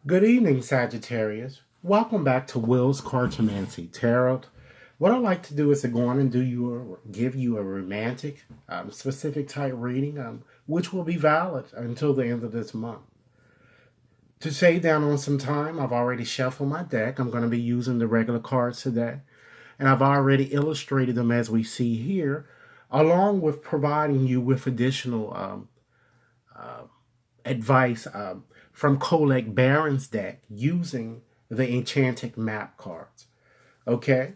Good evening, Sagittarius. Welcome back to Will's Cartomancy Tarot. What I'd like to do is to go on and give you a romantic, specific type reading, which will be valid until the end of this month. To save down on some time, I've already shuffled my deck. I'm going to be using the regular cards today, and I've already illustrated them as we see here, along with providing you with additional advice from Colette Baron's deck using the Enchanted Map cards. Okay?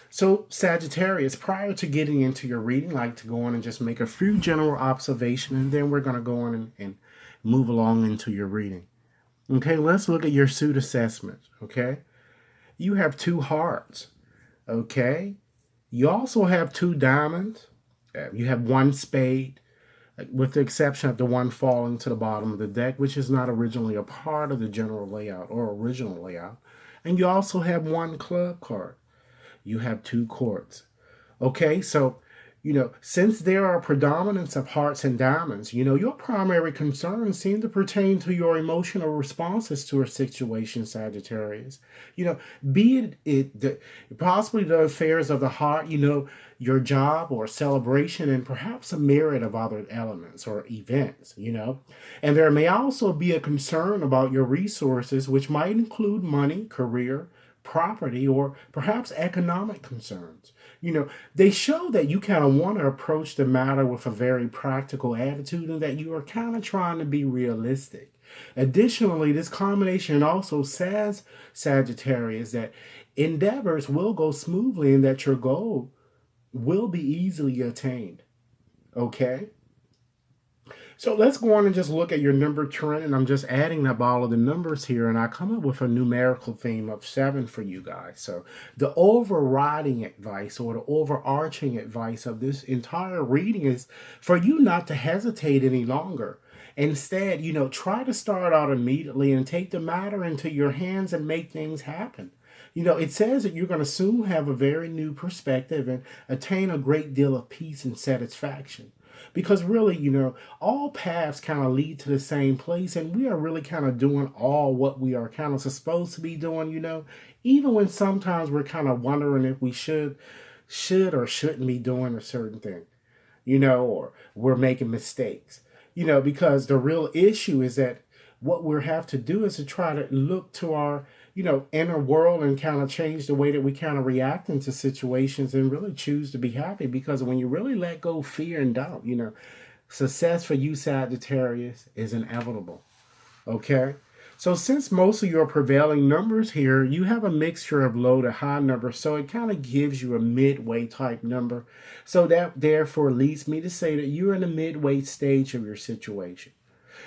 So, Sagittarius, prior to getting into your reading, I like to go on and just make a few general observations, and then we're going to go on and move along into your reading. Okay, let's look at your suit assessment. Okay? You have two hearts. Okay? You also have two diamonds. You have one spade, with the exception of the one falling to the bottom of the deck, which is not originally a part of the general layout or original layout. And you also have one club card. You have two courts. Okay, so, since there are predominance of hearts and diamonds, your primary concerns seem to pertain to your emotional responses to a situation, Sagittarius. Be possibly the affairs of the heart, your job or celebration, and perhaps a myriad of other elements or events, And there may also be a concern about your resources, which might include money, career, property, or perhaps economic concerns. They show that you kind of want to approach the matter with a very practical attitude and that you are kind of trying to be realistic. Additionally, this combination also says, Sagittarius, that endeavors will go smoothly and that your goal will be easily attained. Okay? So let's go on and just look at your number trend, and I'm just adding up all of the numbers here, and I come up with a numerical theme of 7 for you guys. So the overriding advice or the overarching advice of this entire reading is for you not to hesitate any longer. Instead, try to start out immediately and take the matter into your hands and make things happen. It says that you're going to soon have a very new perspective and attain a great deal of peace and satisfaction. Because really, all paths kind of lead to the same place, and we are really kind of doing all what we are kind of supposed to be doing, even when sometimes we're kind of wondering if we should or shouldn't be doing a certain thing, or we're making mistakes, because the real issue is that what we have to do is to try to look to our inner world and kind of change the way that we kind of react into situations and really choose to be happy. Because when you really let go fear and doubt, success for you, Sagittarius, is inevitable. Okay? So since most of your prevailing numbers here, you have a mixture of low to high numbers, so it kind of gives you a midway type number. So that therefore leads me to say that you're in the midway stage of your situation.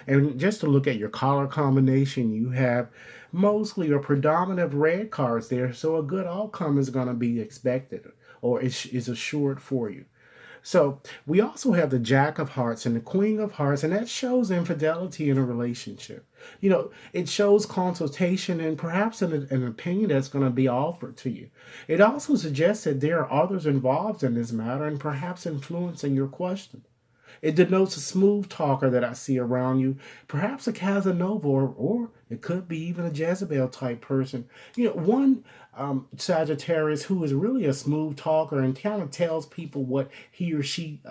And just to look at your color combination, you have mostly a predominant of red cards there, so a good outcome is going to be expected or is assured for you. So we also have the Jack of Hearts and the Queen of Hearts, and that shows infidelity in a relationship. It shows consultation and perhaps an opinion that's going to be offered to you. It also suggests that there are others involved in this matter and perhaps influencing your question. It denotes a smooth talker that I see around you, perhaps a Casanova, or it could be even a Jezebel type person. One Sagittarius who is really a smooth talker and kind of tells people what he or she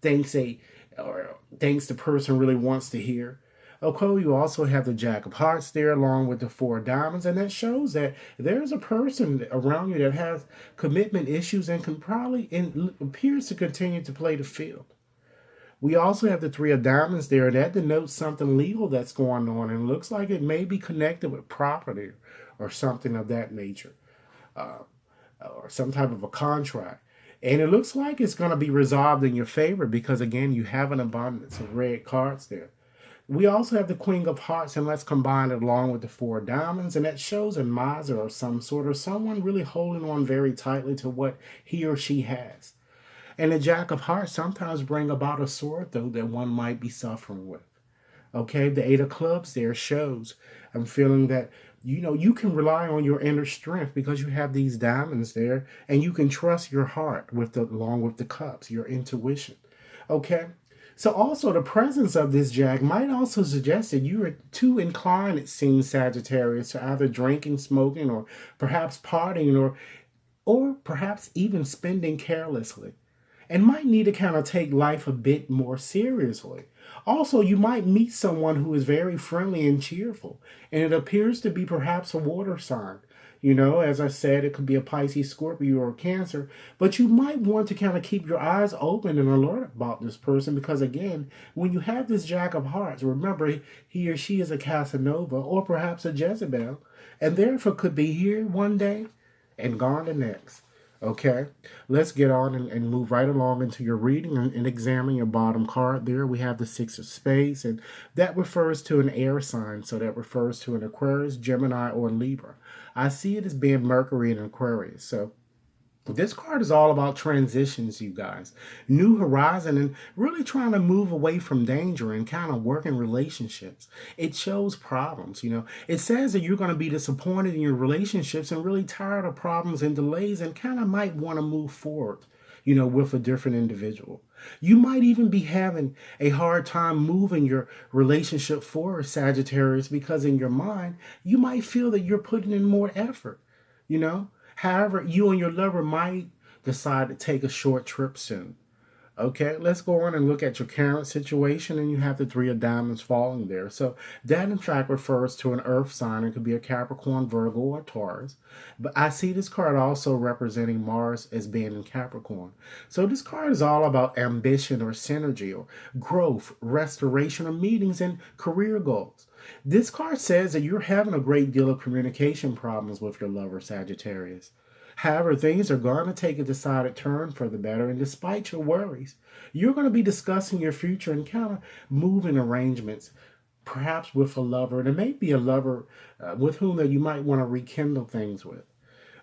thinks the person really wants to hear. Okay, you also have the Jack of Hearts there along with the 4 diamonds, and that shows that there's a person around you that has commitment issues and appears to continue to play the field. We also have the 3 of diamonds there. That denotes something legal that's going on, and looks like it may be connected with property or something of that nature, or some type of a contract. And it looks like it's going to be resolved in your favor because, again, you have an abundance of red cards there. We also have the Queen of Hearts, and let's combine it along with the 4 diamonds, and that shows a miser of some sort, or someone really holding on very tightly to what he or she has. And the Jack of Hearts sometimes bring about a sword, though, that one might be suffering with. Okay, the 8 of Clubs there shows, I'm feeling that, you can rely on your inner strength because you have these diamonds there, and you can trust your heart along with the cups, your intuition. Okay, So also the presence of this Jack might also suggest that you are too inclined, it seems, Sagittarius, to either drinking, smoking, or perhaps partying, or perhaps even spending carelessly, and might need to kind of take life a bit more seriously. Also, you might meet someone who is very friendly and cheerful, and it appears to be perhaps a water sign. As I said, it could be a Pisces, Scorpio, or Cancer, but you might want to kind of keep your eyes open and alert about this person because, again, when you have this Jack of Hearts, remember he or she is a Casanova or perhaps a Jezebel, and therefore could be here one day and gone the next. Okay, let's get on and move right along into your reading and examine your bottom card there. We have the Six of Spades, and that refers to an air sign. So that refers to an Aquarius, Gemini, or Libra. I see it as being Mercury and Aquarius. So this card is all about transitions, you guys. New horizon and really trying to move away from danger and kind of work in relationships. It shows problems. It says that you're going to be disappointed in your relationships and really tired of problems and delays and kind of might want to move forward, with a different individual. You might even be having a hard time moving your relationship forward, Sagittarius, because in your mind, you might feel that you're putting in more effort. However, you and your lover might decide to take a short trip soon. Okay, let's go on and look at your current situation, and you have the Three of Diamonds falling there. So that, in fact, refers to an earth sign. It could be a Capricorn, Virgo, or Taurus. But I see this card also representing Mars as being in Capricorn. So this card is all about ambition or synergy or growth, restoration of meetings, and career goals. This card says that you're having a great deal of communication problems with your lover, Sagittarius. However, things are going to take a decided turn for the better, and despite your worries, you're going to be discussing your future and kind of moving arrangements, perhaps with a lover. And it may be a lover with whom that you might want to rekindle things with.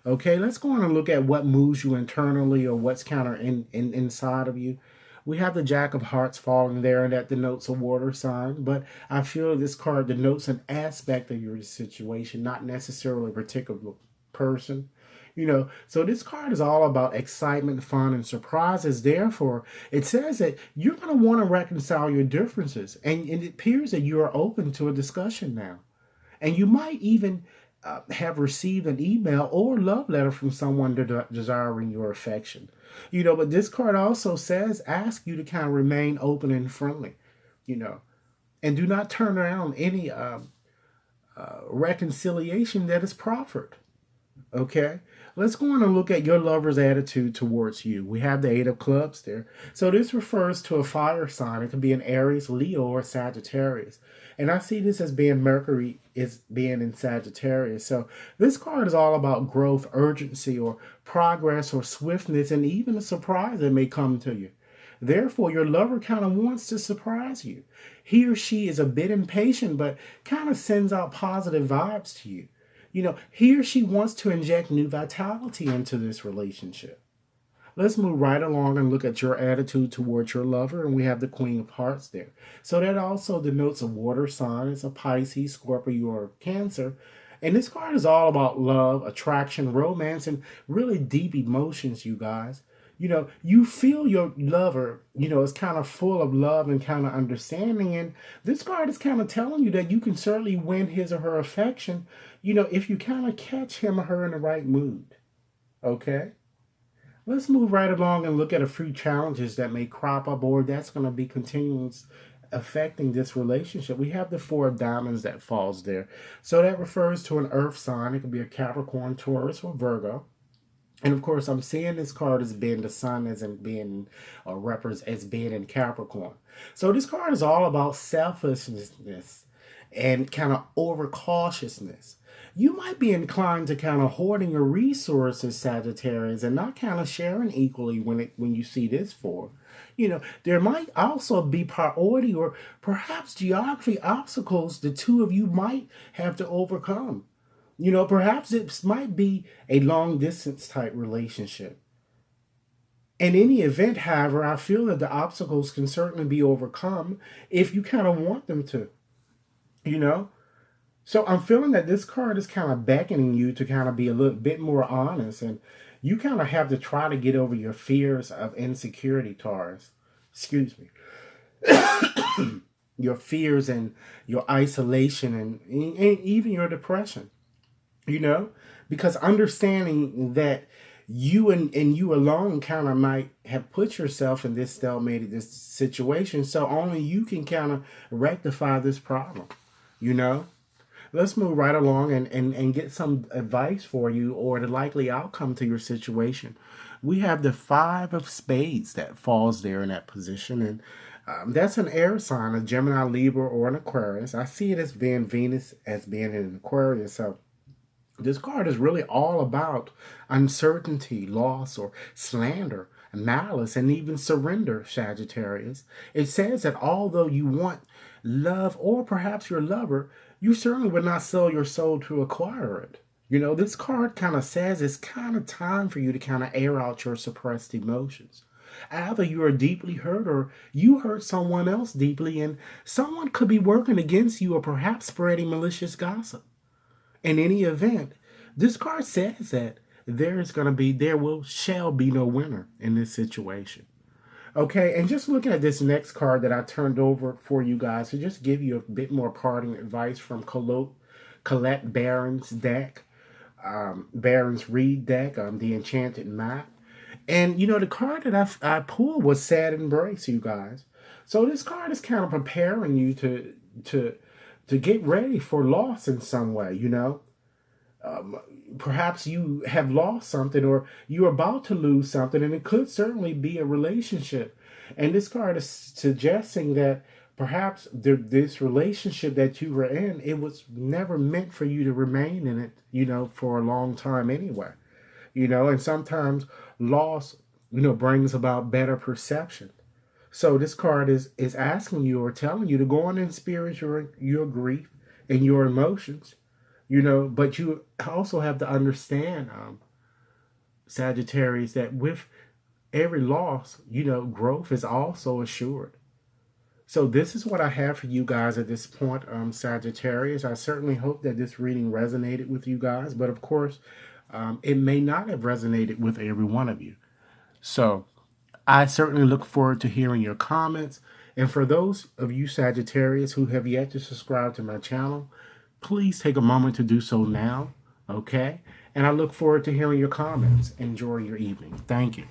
Okay, let's go on and look at what moves you internally or what's kind of inside of you. We have the Jack of Hearts falling there, and that denotes a water sign. But I feel this card denotes an aspect of your situation, not necessarily a particular person. So this card is all about excitement, fun, and surprises. Therefore, it says that you're going to want to reconcile your differences, and it appears that you are open to a discussion now. And you might even have received an email or love letter from someone desiring your affection. But this card also says, ask you to kind of remain open and friendly, and do not turn down any reconciliation that is proffered. Okay, let's go on and look at your lover's attitude towards you. We have the Eight of Clubs there. So this refers to a fire sign. It can be an Aries, Leo, or Sagittarius. And I see this as being Mercury is being in Sagittarius. So this card is all about growth, urgency, or progress, or swiftness, and even a surprise that may come to you. Therefore, your lover kind of wants to surprise you. He or she is a bit impatient, but kind of sends out positive vibes to you. He or she wants to inject new vitality into this relationship. Let's move right along and look at your attitude towards your lover, and we have the Queen of Hearts there. So that also denotes a water sign. It's a Pisces, Scorpio, or Cancer. And this card is all about love, attraction, romance, and really deep emotions, you guys. You feel your lover, is kind of full of love and kind of understanding. And this card is kind of telling you that you can certainly win his or her affection, if you kind of catch him or her in the right mood. Okay? Let's move right along and look at a few challenges that may crop up or that's going to be continuous affecting this relationship. We have the Four of Diamonds that falls there. So that refers to an earth sign. It could be a Capricorn, Taurus, or Virgo. And of course, I'm seeing this card as being the sun as in being as being in Capricorn. So this card is all about selfishness and kind of overcautiousness. You might be inclined to kind of hoarding your resources, Sagittarius, and not kind of sharing equally when you see this for. There might also be priority or perhaps geography obstacles the two of you might have to overcome. Perhaps it might be a long distance type relationship. In any event, however, I feel that the obstacles can certainly be overcome if you kind of want them to, you know? So I'm feeling that this card is kind of beckoning you to kind of be a little bit more honest, and you kind of have to try to get over your fears of insecurity, Taurus. Excuse me. your fears and your isolation and even your depression, you know, because understanding that and you alone kind of might have put yourself in this stalemate, this situation, so only you can kind of rectify this problem, you know. Let's move right along and get some advice for you or the likely outcome to your situation. We have the five of spades that falls there in that position, and that's an air sign, a Gemini, Libra, or an Aquarius. I see it as being Venus as being in Aquarius. So this card is really all about uncertainty, loss, or slander, malice, and even surrender, Sagittarius. It says that although you want love or perhaps your lover, you certainly would not sell your soul to acquire it. You know, this card kind of says it's kind of time for you to kind of air out your suppressed emotions. Either you are deeply hurt or you hurt someone else deeply, and someone could be working against you or perhaps spreading malicious gossip. In any event, this card says that shall be no winner in this situation. Okay, and just looking at this next card that I turned over for you guys to just give you a bit more parting advice from Colette Barron's deck, Barron's Reed deck, the Enchanted Map. And you know, the card that I pulled was Sad Embrace, you guys. So this card is kind of preparing you to to get ready for loss in some way, you know. Perhaps you have lost something or you're about to lose something, and it could certainly be a relationship. And this card is suggesting that perhaps this relationship that you were in, it was never meant for you to remain in it, you know, for a long time anyway. You know, and sometimes loss, you know, brings about better perception. So this card is asking you or telling you to go on and experience your grief and your emotions, you know, but you also have to understand, Sagittarius, that with every loss, you know, growth is also assured. So this is what I have for you guys at this point, Sagittarius. I certainly hope that this reading resonated with you guys, but of course, it may not have resonated with every one of you. So I certainly look forward to hearing your comments. And for those of you Sagittarius who have yet to subscribe to my channel, please take a moment to do so now, okay? And I look forward to hearing your comments. Enjoy your evening. Thank you.